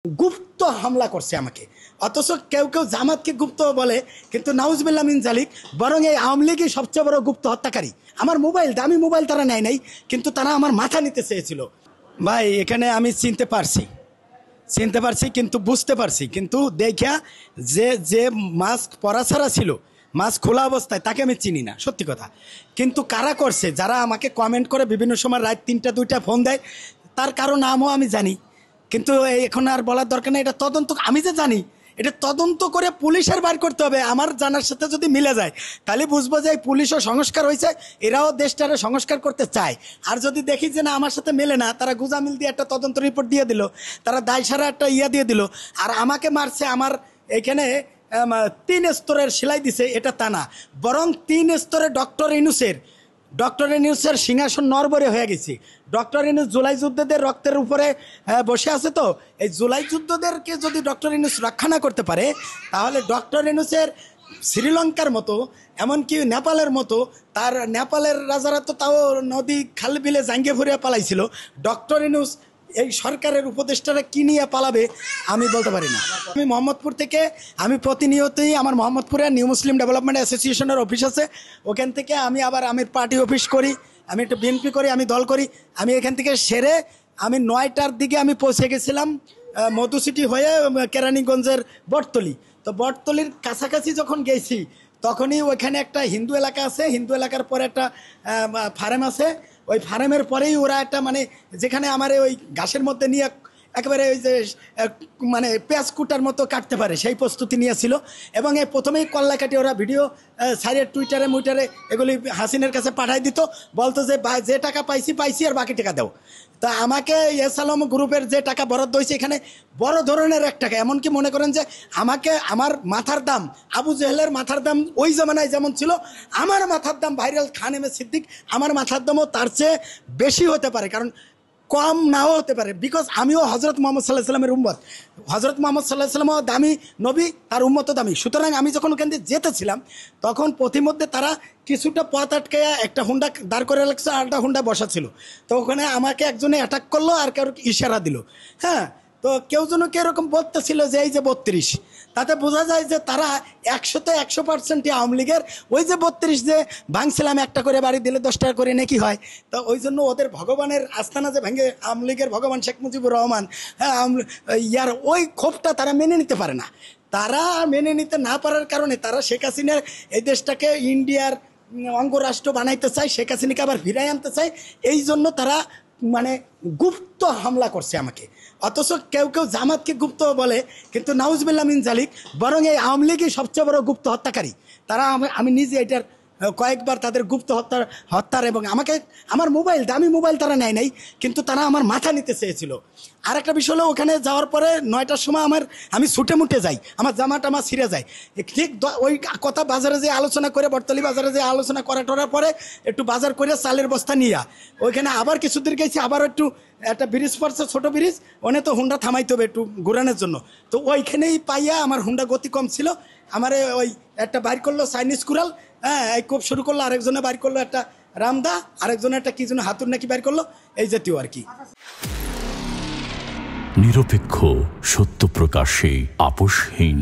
গুপ্ত হামলা করছে আমাকে। অথচ কেউ কেউ জামাতকে গুপ্ত বলে, কিন্তু নাউজুবিল্লাহ মিন জালিক, বরং এই আওয়ামী লীগই সবচেয়ে বড় গুপ্ত হত্যাকারী। আমার মোবাইল, দামি মোবাইল তারা নেয় নাই, কিন্তু তারা আমার মাথা নিতে চেয়েছিল। ভাই এখানে আমি চিনতে পারছি, কিন্তু বুঝতে পারছি, কিন্তু দেখা যে যে মাস্ক পরা ছাড়া ছিল, মাস্ক খোলা অবস্থায়, তাকে আমি চিনি না, সত্যি কথা। কিন্তু কারা করছে, যারা আমাকে কমেন্ট করে বিভিন্ন সময় রাত 3টা 2টা ফোন দেয়, তার কারো নামও আমি জানি, কিন্তু এখন আর বলার দরকার নেই। এটা তদন্ত, আমি যে জানি এটা তদন্ত করে পুলিশের বার করতে হবে। আমার জানার সাথে যদি মিলে যায় তাহলে বুঝবো যে পুলিশও সংস্কার হয়েছে, এরাও দেশটারে সংস্কার করতে চায়। আর যদি দেখি যে না আমার সাথে মেলে না, তারা গুজামিল দিয়ে একটা তদন্ত রিপোর্ট দিয়ে দিল, তারা দায়সারা একটা দিয়ে দিল, আর আমাকে মারছে। আমার এখানে 3 স্তরের সেলাই দিছে, এটা তা না, বরং 3 স্তরে ডক্টর ইউনূসের সিংহাসন নড়বড়ে হয়ে গেছে। ডক্টর ইউনূস জুলাই যোদ্ধাদের রক্তের উপরে বসে আছে। তো এই জুলাই যোদ্ধাদেরকে যদি ডক্টর ইউনূস রক্ষা না করতে পারে, তাহলে ডক্টর ইউনূসের শ্রীলঙ্কার মতো, এমনকি নেপালের মতো, তার নেপালের রাজারা তো তাও নদী খাল বিলে জাঙ্গে ফুরিয়ে পালাইছিল। ডক্টর ইউনূস এই সরকারের উপদেষ্টারা কি নিয়ে পালাবে আমি বলতে পারি না। আমি মোহাম্মদপুর থেকে, আমি প্রতিনিয়তই আমার মোহাম্মদপুরে নিউ মুসলিম ডেভেলপমেন্ট অ্যাসোসিয়েশনের অফিস আছে, ওখান থেকে আমি আবার আমি পার্টি অফিস করি, আমি একটা বিএনপি করি, আমি দল করি। আমি এখান থেকে সেরে আমি 9টার দিকে আমি পৌঁছে গেছিলাম মধুসিটি হয়ে কেরানীগঞ্জের বটতলি। তো বটতলির কাছাকাছি যখন গেছি, তখনই ওইখানে একটা হিন্দু এলাকা আছে, হিন্দু এলাকার পরে একটা ফার্ম আছে। ওই ফার্মের পরেই ওরা একটা মানে যেখানে আমার ওই ঘাসের মধ্যে নিয়ে একেবারে ওই যে মানে পেঁয়াজ কুটার মতো কাটতে পারে সেই প্রস্তুতি নিয়েছিল। এবং এই প্রথমেই কল্লা কাটি ওরা ভিডিও সাইডে টুইটারে মুইটারে এগুলি হাসিনের কাছে পাঠাই দিত, বলতো যে টাকা পাইছি আর বাকি টাকা দাও। তা আমাকে এসালাম গ্রুপের যে টাকা বরাদ্দ হয়েছে, এখানে বড় ধরনের এক টাকা, এমনকি মনে করেন যে আমাকে আমার মাথার দাম, আবু জেহেলের মাথার দাম ওই জমানায় যেমন ছিল, আমার মাথার দাম viral Khan M A Siddique, আমার মাথার দামও তার চেয়ে বেশি হতে পারে, কারণ কম নাও হতে পারে। বিকজ আমিও হজরত মোহাম্মদ সাল্লাহ সাল্লামের উম্মত, হজরত মোহাম্মদ সাল্লাহ সাল্লামও দামি নবী, তার উম্মতও দামি। সুতরাং আমি যখন ওখান দিয়ে যেতেছিলাম, তখন পথিমধ্যে তারা কিছুটা পথ আটকে একটা হুন্ডা দাঁড় করে রাখছে, আর একটা হুন্ডা বসা ছিল। তো ওখানে আমাকে একজনে অ্যাটাক করলো আর কারো ইশারা দিল। হ্যাঁ, তো কেউ যেন এরকম বলতেছিল যে এই যে 32, তাতে বোঝা যায় যে তারা 100-তে 100% আওয়ামী লীগের। ওই যে 32 যে ভাঙছিলাম, একটা করে বাড়ি দিলে 10 টাকা করে নাকি হয়। তো ওই জন্য ওদের ভগবানের আস্থানা যে ভেঙে, আওয়ামী লীগের ভগবান শেখ মুজিবুর রহমান, হ্যাঁ, ইয়ার ওই ক্ষোভটা তারা মেনে নিতে পারে না। তারা মেনে নিতে না পারার কারণে তারা শেখ হাসিনার এই দেশটাকে ইন্ডিয়ার অঙ্গরাষ্ট্র বানাইতে চায়, শেখ হাসিনাকে আবার ফিরাই আনতে চায়। এই জন্য তারা মানে গুপ্ত হামলা করছে আমাকে। অথচ কেউ কেউ জামাতকে গুপ্ত বলে, কিন্তু নাউজুবিল্লাহ মিন জালিক, বরং এই আওয়ামী লীগই সবচেয়ে বড় গুপ্ত হত্যাকারী। তারা আমি নিজে এটার কয়েকবার তাদের গুপ্ত হত্যার এবং আমাকে আমার মোবাইল, দামি মোবাইল তারা নেয় নাই, কিন্তু তারা আমার মাথা নিতে চেয়েছিল। আর একটা বিষয় হলো, ওখানে যাওয়ার পরে 9টার সময় আমি ছুটে মুটে যাই, আমার জামাটা আমার ছিঁড়ে যায়। ঠিক ওই কথা বাজারে যে আলোচনা করে, বটতলি বাজারে যে আলোচনা করার পরে একটু বাজার করে চালের বস্তা নিয়ে ওইখানে আবার কিছুদিন গেছি, আবার একটু একটা ব্রিজ পড়ছে, ছোটো ব্রিজ, ওনে তো হুন্ডা থামাইতে হবে একটু ঘুরানোর জন্য। তো ওইখানেই পাইয়া, আমার হুন্ডা গতি কম ছিল, আমারে ওই একটা বাইর করলো চাইনিজ কুড়াল, হ্যাঁ, এই খুব শুরু করলো, আরেকজনে বাইর করলো একটা রামদা, আরেকজনে একটা কি যেন হাতুর নাকি বাইর করলো, এই জাতীয় আর কি। নিরপেক্ষ, সত্য প্রকাশে আপোষহীন।